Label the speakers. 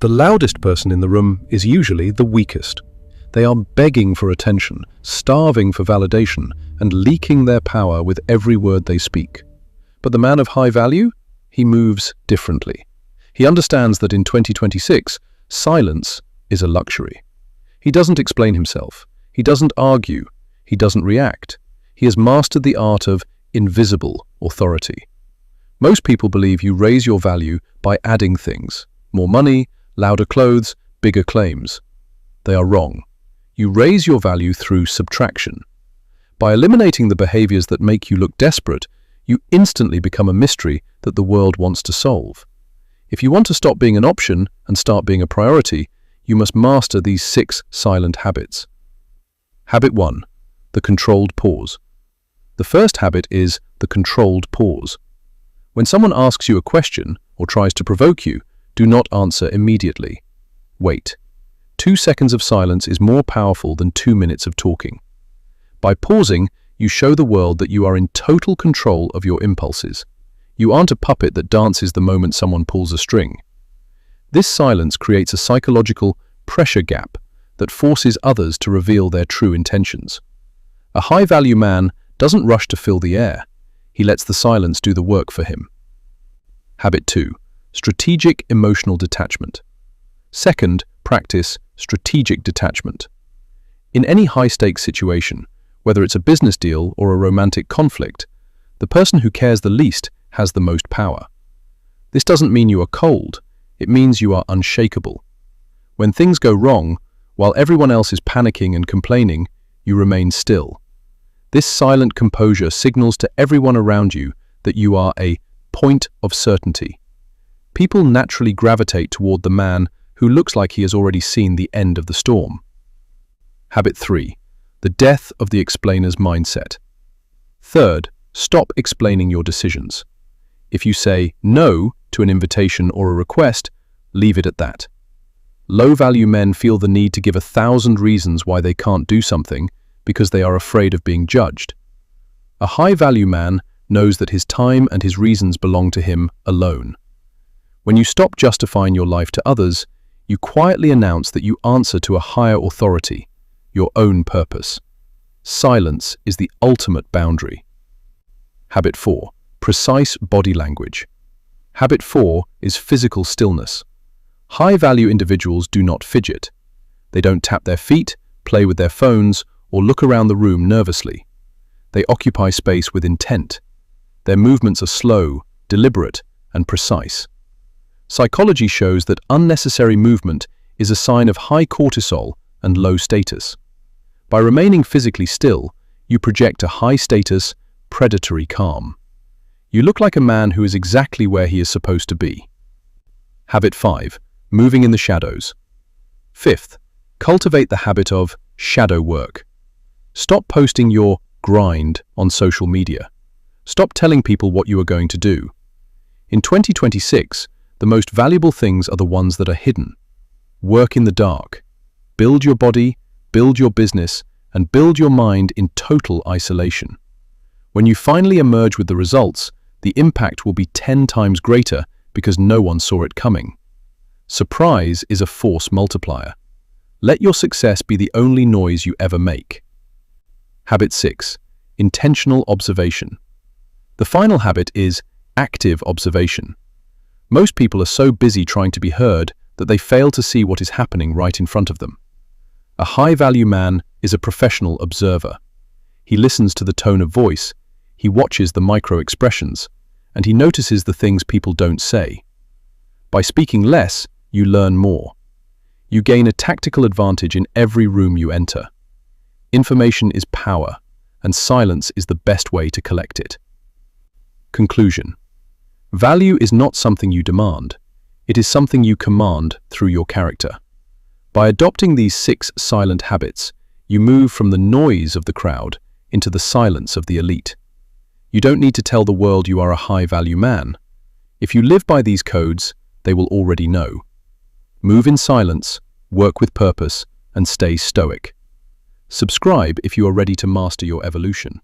Speaker 1: The loudest person in the room is usually the weakest. They are begging for attention, starving for validation, and leaking their power with every word they speak. But the man of high value? He moves differently. He understands that in 2026, silence is a luxury. He doesn't explain himself. He doesn't argue. He doesn't react. He has mastered the art of invisible authority. Most people believe you raise your value by adding things: more money, louder clothes, bigger claims. They are wrong. You raise your value through subtraction. By eliminating the behaviors that make you look desperate, you instantly become a mystery that the world wants to solve. If you want to stop being an option and start being a priority, you must master these 6 silent habits. Habit 1. The controlled pause. The first habit is the controlled pause. When someone asks you a question or tries to provoke you, do not answer immediately. Wait. 2 seconds of silence is more powerful than 2 minutes of talking. By pausing, you show the world that you are in total control of your impulses. You aren't a puppet that dances the moment someone pulls a string. This silence creates a psychological pressure gap that forces others to reveal their true intentions. A high-value man doesn't rush to fill the air. He lets the silence do the work for him. Habit 2. Strategic emotional detachment. Second, practice strategic detachment. In any high-stakes situation, whether it's a business deal or a romantic conflict, the person who cares the least has the most power. This doesn't mean you are cold. It means you are unshakable. When things go wrong, while everyone else is panicking and complaining, you remain still. This silent composure signals to everyone around you that you are a point of certainty. People naturally gravitate toward the man who looks like he has already seen the end of the storm. Habit 3. The death of the explainer's mindset. Third, stop explaining your decisions. If you say no to an invitation or a request, leave it at that. Low-value men feel the need to give 1,000 reasons why they can't do something because they are afraid of being judged. A high-value man knows that his time and his reasons belong to him alone. When you stop justifying your life to others, you quietly announce that you answer to a higher authority, your own purpose. Silence is the ultimate boundary. Habit 4. Precise body language. Habit 4 is physical stillness. High-value individuals do not fidget. They don't tap their feet, play with their phones, or look around the room nervously. They occupy space with intent. Their movements are slow, deliberate, and precise. Psychology shows that unnecessary movement is a sign of high cortisol and low status. By remaining physically still, you project a high-status, predatory calm. You look like a man who is exactly where he is supposed to be. Habit 5. Moving in the shadows. Fifth, cultivate the habit of shadow work. Stop posting your grind on social media. Stop telling people what you are going to do. In 2026, the most valuable things are the ones that are hidden. Work in the dark. Build your body, build your business, and build your mind in total isolation. When you finally emerge with the results, the impact will be 10 times greater because no one saw it coming. Surprise is a force multiplier. Let your success be the only noise you ever make. Habit 6. Intentional observation. The final habit is active observation. Most people are so busy trying to be heard that they fail to see what is happening right in front of them. A high-value man is a professional observer. He listens to the tone of voice, he watches the micro-expressions, and he notices the things people don't say. By speaking less, you learn more. You gain a tactical advantage in every room you enter. Information is power, and silence is the best way to collect it. Conclusion. Value is not something you demand. It is something you command through your character. By adopting these 6 silent habits, you move from the noise of the crowd into the silence of the elite. You don't need to tell the world you are a high-value man. If you live by these codes, they will already know. Move in silence, work with purpose, and stay stoic. Subscribe if you are ready to master your evolution.